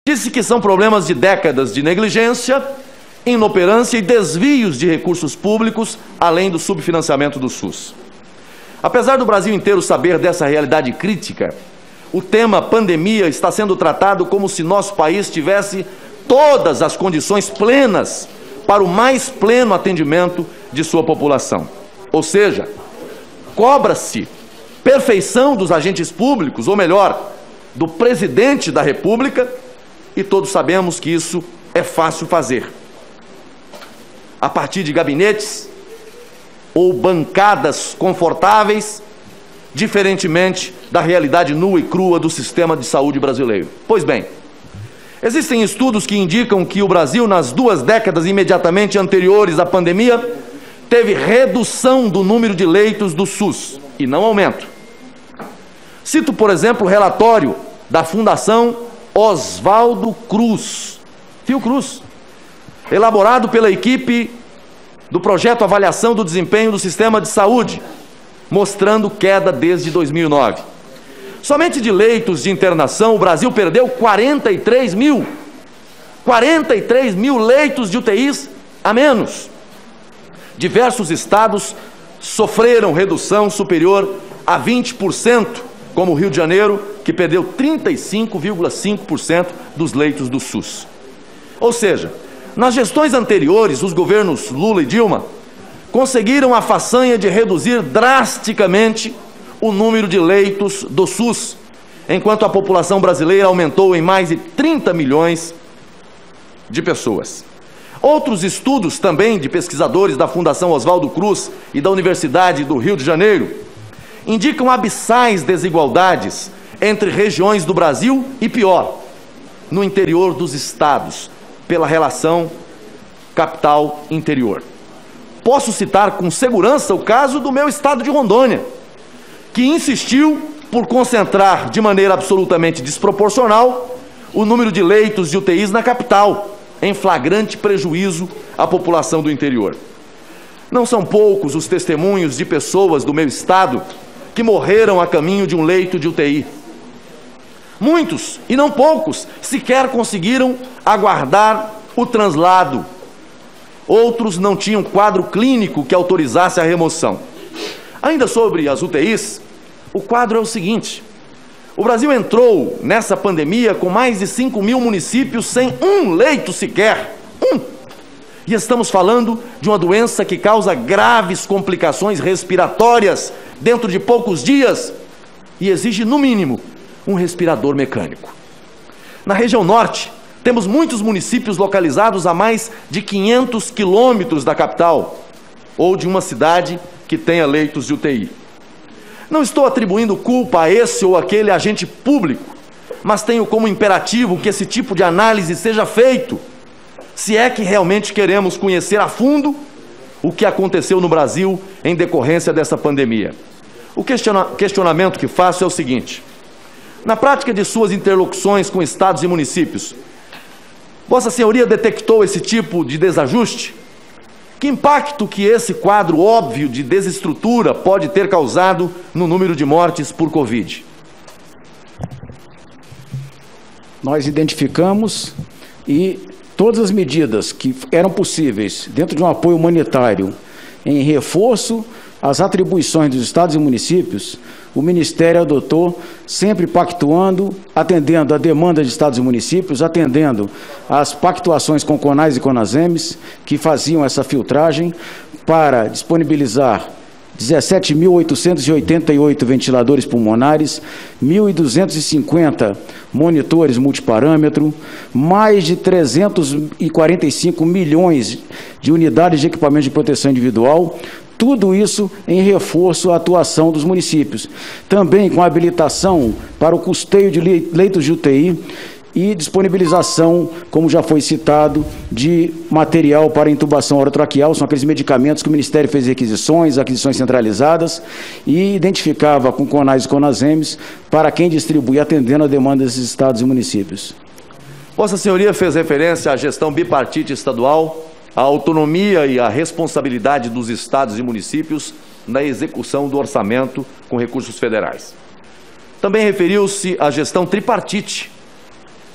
Disse que são problemas de décadas de negligência, inoperância e desvios de recursos públicos, além do subfinanciamento do SUS. Apesar do Brasil inteiro saber dessa realidade crítica, o tema pandemia está sendo tratado como se nosso país tivesse todas as condições plenas para o mais pleno atendimento de sua população. Ou seja, cobra-se perfeição dos agentes públicos, ou melhor, do presidente da República, e todos sabemos que isso é fácil fazer. A partir de gabinetes ou bancadas confortáveis, diferentemente da realidade nua e crua do sistema de saúde brasileiro. Pois bem, existem estudos que indicam que o Brasil, nas 2 décadas imediatamente anteriores à pandemia, teve redução do número de leitos do SUS, e não aumento. Cito, por exemplo, o relatório da Fundação Oswaldo Cruz, Fiocruz, elaborado pela equipe do projeto Avaliação do Desempenho do Sistema de Saúde, mostrando queda desde 2009. Somente de leitos de internação, o Brasil perdeu 43 mil leitos de UTIs a menos. Diversos estados sofreram redução superior a 20%, como o Rio de Janeiro, que perdeu 35,5% dos leitos do SUS. Ou seja, nas gestões anteriores, os governos Lula e Dilma conseguiram a façanha de reduzir drasticamente o número de leitos do SUS, enquanto a população brasileira aumentou em mais de 30 milhões de pessoas. Outros estudos também de pesquisadores da Fundação Oswaldo Cruz e da Universidade do Rio de Janeiro indicam abissais desigualdades entre regiões do Brasil e, pior, no interior dos estados, pela relação capital-interior. Posso citar com segurança o caso do meu estado de Rondônia, que insistiu por concentrar de maneira absolutamente desproporcional o número de leitos de UTIs na capital, em flagrante prejuízo à população do interior. Não são poucos os testemunhos de pessoas do meu estado que morreram a caminho de um leito de UTI. Muitos, e não poucos, sequer conseguiram aguardar o translado. Outros não tinham quadro clínico que autorizasse a remoção. Ainda sobre as UTIs, o quadro é o seguinte: o Brasil entrou nessa pandemia com mais de 5 mil municípios sem um leito sequer. E estamos falando de uma doença que causa graves complicações respiratórias dentro de poucos dias e exige, no mínimo, um respirador mecânico. Na região norte, temos muitos municípios localizados a mais de 500 quilômetros da capital ou de uma cidade que tenha leitos de UTI. Não estou atribuindo culpa a esse ou aquele agente público, mas tenho como imperativo que esse tipo de análise seja feito, se é que realmente queremos conhecer a fundo o que aconteceu no Brasil em decorrência dessa pandemia. O questionamento que faço é o seguinte: na prática de suas interlocuções com estados e municípios, Vossa Senhoria detectou esse tipo de desajuste? Que impacto que esse quadro óbvio de desestrutura pode ter causado no número de mortes por Covid? Nós identificamos e todas as medidas que eram possíveis dentro de um apoio humanitário em reforço às atribuições dos estados e municípios, o Ministério adotou, sempre pactuando, atendendo a demanda de estados e municípios, atendendo às pactuações com CONAS e CONASEMES, que faziam essa filtragem para disponibilizar 17.888 ventiladores pulmonares, 1.250 monitores multiparâmetro, mais de 345 milhões de unidades de equipamento de proteção individual, tudo isso em reforço à atuação dos municípios. Também com habilitação para o custeio de leitos de UTI e disponibilização, como já foi citado, de material para intubação orotraqueal. São aqueles medicamentos que o Ministério fez aquisições centralizadas e identificava com CONAS e CONASEMES para quem distribui, atendendo a demanda desses estados e municípios. Vossa Senhoria fez referência à gestão bipartite estadual, à autonomia e à responsabilidade dos estados e municípios na execução do orçamento com recursos federais. Também referiu-se à gestão tripartite,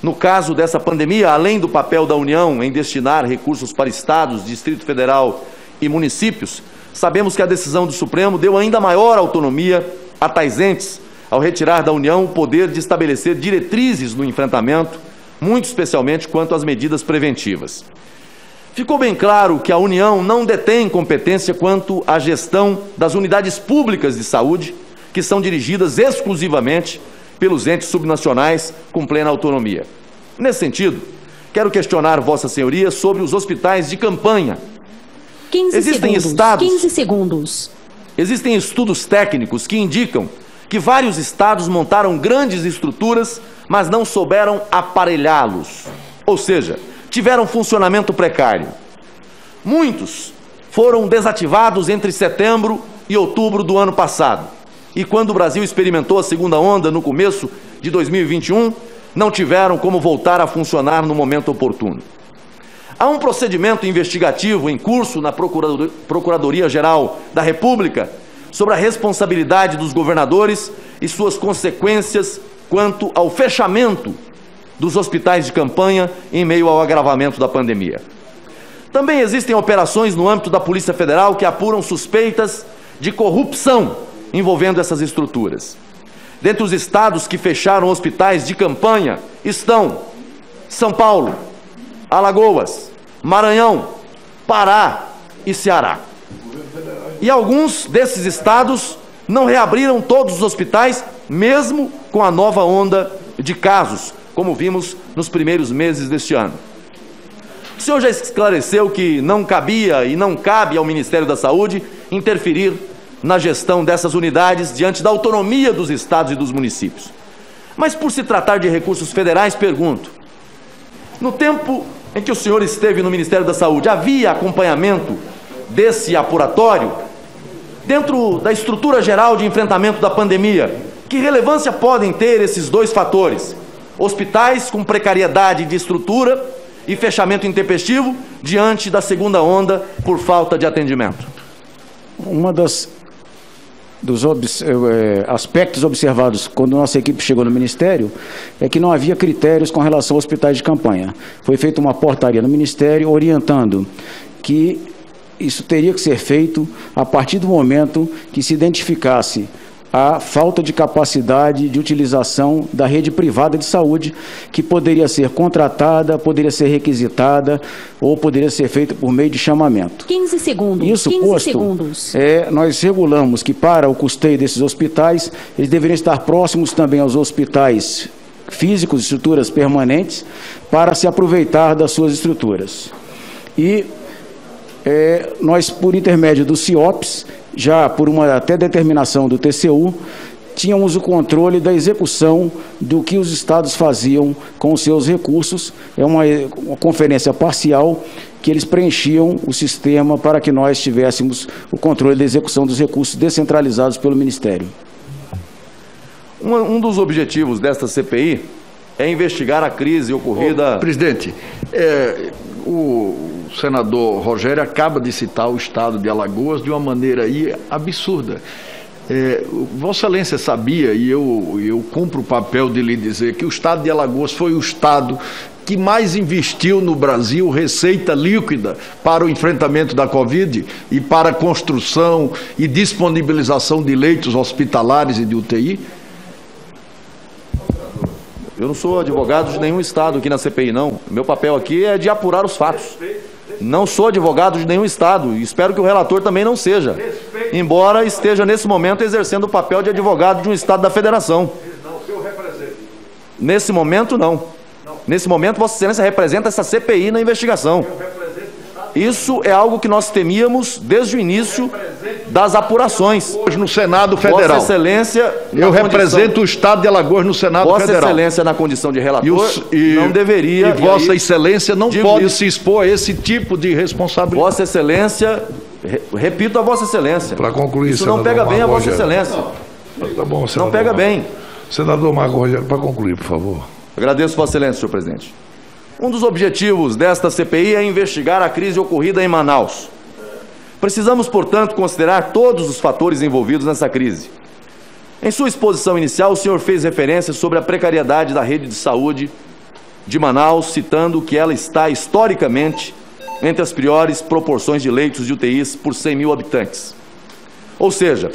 No caso dessa pandemia, além do papel da União em destinar recursos para estados, Distrito Federal e municípios, sabemos que a decisão do Supremo deu ainda maior autonomia a tais entes ao retirar da União o poder de estabelecer diretrizes no enfrentamento, muito especialmente quanto às medidas preventivas. Ficou bem claro que a União não detém competência quanto à gestão das unidades públicas de saúde, que são dirigidas exclusivamente pelos entes subnacionais com plena autonomia. Nesse sentido, quero questionar Vossa Senhoria sobre os hospitais de campanha. 15 segundos. Existem estudos técnicos que indicam que vários estados montaram grandes estruturas, mas não souberam aparelhá-los. Ou seja, tiveram funcionamento precário. Muitos foram desativados entre setembro e outubro do ano passado. E quando o Brasil experimentou a segunda onda no começo de 2021, não tiveram como voltar a funcionar no momento oportuno. Há um procedimento investigativo em curso na Procuradoria-Geral da República sobre a responsabilidade dos governadores e suas consequências quanto ao fechamento dos hospitais de campanha em meio ao agravamento da pandemia. Também existem operações no âmbito da Polícia Federal que apuram suspeitas de corrupção envolvendo essas estruturas. Dentre os estados que fecharam hospitais de campanha estão São Paulo, Alagoas, Maranhão, Pará e Ceará. E alguns desses estados não reabriram todos os hospitais, mesmo com a nova onda de casos, como vimos nos primeiros meses deste ano. O senhor já esclareceu que não cabia e não cabe ao Ministério da Saúde interferir na gestão dessas unidades diante da autonomia dos estados e dos municípios. Mas por se tratar de recursos federais, pergunto, no tempo em que o senhor esteve no Ministério da Saúde, havia acompanhamento desse apuratório? Dentro da estrutura geral de enfrentamento da pandemia, que relevância podem ter esses dois fatores? Hospitais com precariedade de estrutura e fechamento intempestivo diante da segunda onda por falta de atendimento. Dos aspectos observados quando nossa equipe chegou no Ministério é que não havia critérios com relação a hospitais de campanha. Foi feita uma portaria no Ministério orientando que isso teria que ser feito a partir do momento que se identificasse a falta de capacidade de utilização da rede privada de saúde, que poderia ser contratada, poderia ser requisitada ou poderia ser feita por meio de chamamento. 15 segundos. Isso 15 posto, segundos. Nós regulamos que para o custeio desses hospitais, eles deveriam estar próximos também aos hospitais físicos, estruturas permanentes, para se aproveitar das suas estruturas. E nós, por intermédio do CIOPS, já por uma até determinação do TCU, tínhamos o controle da execução do que os estados faziam com os seus recursos. É uma conferência parcial que eles preenchiam o sistema para que nós tivéssemos o controle da execução dos recursos descentralizados pelo Ministério. Um dos objetivos desta CPI é investigar a crise ocorrida... Presidente, o senador Rogério acaba de citar o estado de Alagoas de uma maneira aí absurda. Vossa Excelência sabia, e eu cumpro o papel de lhe dizer, que o estado de Alagoas foi o estado que mais investiu no Brasil receita líquida para o enfrentamento da Covid e para a construção e disponibilização de leitos hospitalares e de UTI? Eu não sou advogado de nenhum estado aqui na CPI, não. Meu papel aqui é de apurar os fatos. Não sou advogado de nenhum estado e espero que o relator também não seja, embora esteja nesse momento exercendo o papel de advogado de um estado da federação. Não, o senhor representa. Nesse momento, não. Nesse momento, Vossa Excelência representa essa CPI na investigação. Isso é algo que nós temíamos desde o início das apurações. Hoje no Senado Federal. Vossa Excelência... Eu represento o Estado de Alagoas no Senado Federal. Vossa Excelência, na condição de relator, não deveria... E Vossa Excelência não pode se expor a esse tipo de responsabilidade. Vossa Excelência, repito a Vossa Excelência. Para concluir, isso não pega bem a Vossa Excelência. Tá bom, não pega bem. Senador Marco Rogério, para concluir, por favor. Agradeço, Vossa Excelência, senhor presidente. Um dos objetivos desta CPI é investigar a crise ocorrida em Manaus. Precisamos, portanto, considerar todos os fatores envolvidos nessa crise. Em sua exposição inicial, o senhor fez referência sobre a precariedade da rede de saúde de Manaus, citando que ela está historicamente entre as piores proporções de leitos de UTIs por 100 mil habitantes. Ou seja,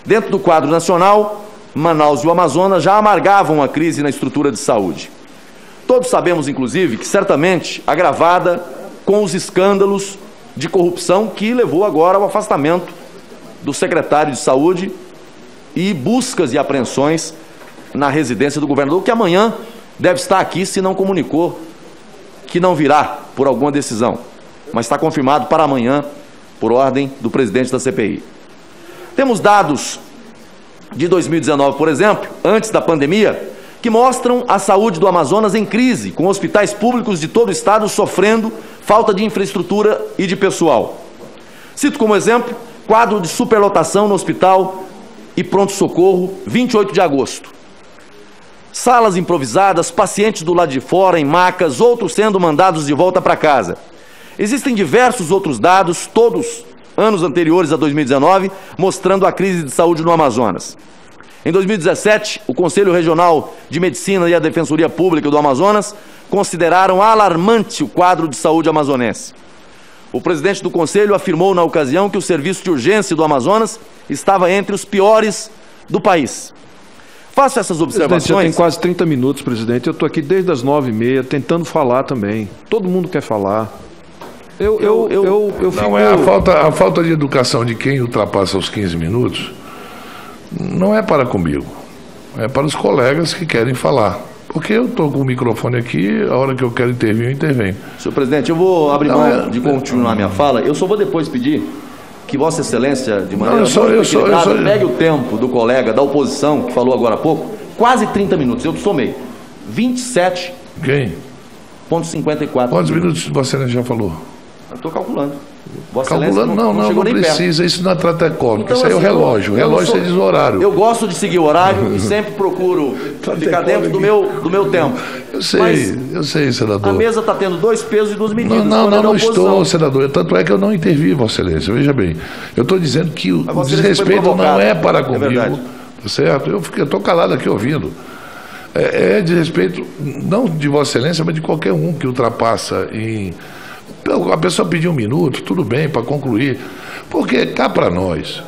dentro do quadro nacional, Manaus e o Amazonas já amargavam a crise na estrutura de saúde. Todos sabemos, inclusive, que certamente agravada com os escândalos de corrupção que levou agora ao afastamento do secretário de Saúde e buscas e apreensões na residência do governador, que amanhã deve estar aqui, se não comunicou que não virá por alguma decisão, mas está confirmado para amanhã, por ordem do presidente da CPI. Temos dados de 2019, por exemplo, antes da pandemia, que mostram a saúde do Amazonas em crise, com hospitais públicos de todo o estado sofrendo falta de infraestrutura e de pessoal. Cito como exemplo, quadro de superlotação no hospital e pronto-socorro, 28 de agosto. Salas improvisadas, pacientes do lado de fora, em macas, outros sendo mandados de volta para casa. Existem diversos outros dados, todos anos anteriores a 2019, mostrando a crise de saúde no Amazonas. Em 2017, o Conselho Regional de Medicina e a Defensoria Pública do Amazonas consideraram alarmante o quadro de saúde amazonense. O presidente do Conselho afirmou na ocasião que o serviço de urgência do Amazonas estava entre os piores do país. Faço essas observações... Presidente, já tem quase 30 minutos, presidente. Eu estou aqui desde as 9h30 tentando falar também. Todo mundo quer falar. Não, é a falta de educação de quem ultrapassa os 15 minutos não é para comigo, é para os colegas que querem falar. Porque eu estou com o microfone aqui, a hora que eu quero intervir, eu intervenho. Senhor presidente, eu vou abrir mão de continuar minha fala. Eu só vou depois pedir que Vossa Excelência, de maneira pegue o tempo do colega da oposição, que falou agora há pouco, quase 30 minutos. Eu somei 27. Quem? Ponto 54. Quantos minutos Vossa Excelência já falou? Eu estou calculando. Vossa Calculando? Não precisa. Isso não é tratecómico. Então, isso aí é o relógio. O relógio você diz o horário. Eu gosto de seguir o horário e sempre procuro ficar dentro do meu tempo. Eu sei, senador. A mesa está tendo 2 pesos e 2 medidas. Não estou, senador. Tanto é que eu não intervi, Vossa Excelência. Veja bem. Eu estou dizendo que o desrespeito não é para comigo. Tá certo? Eu estou calado aqui ouvindo. É desrespeito, não de Vossa Excelência, mas de qualquer um que ultrapassa em... A pessoa pediu 1 minuto, tudo bem, para concluir. Porque cá para nós,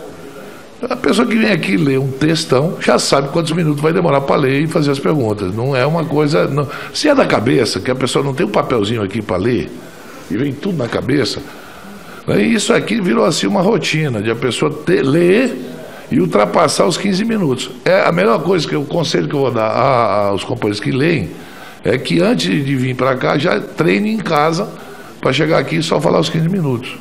a pessoa que vem aqui ler um textão já sabe quantos minutos vai demorar para ler e fazer as perguntas. Não é uma coisa... Não. Se é da cabeça, que a pessoa não tem um papelzinho aqui para ler, e vem tudo na cabeça, né, isso aqui virou assim uma rotina, de a pessoa ler e ultrapassar os 15 minutos. É a melhor coisa, o conselho que eu vou dar aos companheiros que leem, é que antes de vir para cá, já treine em casa, para chegar aqui e só falar os 15 minutos.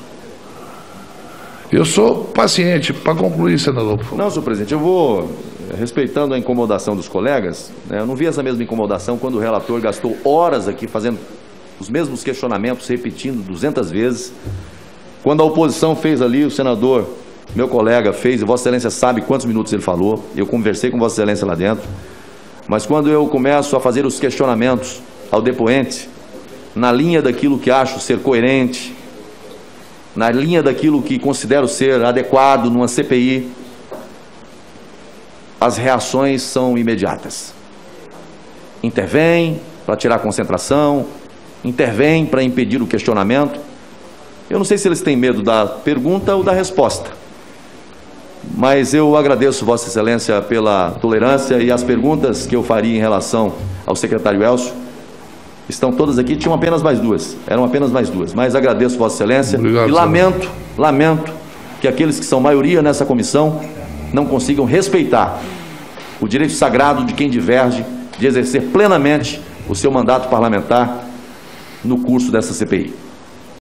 Eu sou paciente. Para concluir, senador, por favor. Não, senhor presidente, eu vou, respeitando a incomodação dos colegas, né, eu não vi essa mesma incomodação quando o relator gastou horas aqui fazendo os mesmos questionamentos, repetindo 200 vezes. Quando a oposição fez ali, o senador, meu colega, fez, e Vossa Excelência sabe quantos minutos ele falou, eu conversei com Vossa Excelência lá dentro, mas quando eu começo a fazer os questionamentos ao depoente, na linha daquilo que acho ser coerente, na linha daquilo que considero ser adequado numa CPI, as reações são imediatas. Intervém para tirar a concentração, intervém para impedir o questionamento. Eu não sei se eles têm medo da pergunta ou da resposta, mas eu agradeço Vossa Excelência pela tolerância, e as perguntas que eu faria em relação ao secretário Elcio estão todas aqui, tinham apenas mais 2, eram apenas mais 2, mas agradeço Vossa Excelência. Obrigado, e lamento que aqueles que são maioria nessa comissão não consigam respeitar o direito sagrado de quem diverge de exercer plenamente o seu mandato parlamentar no curso dessa CPI.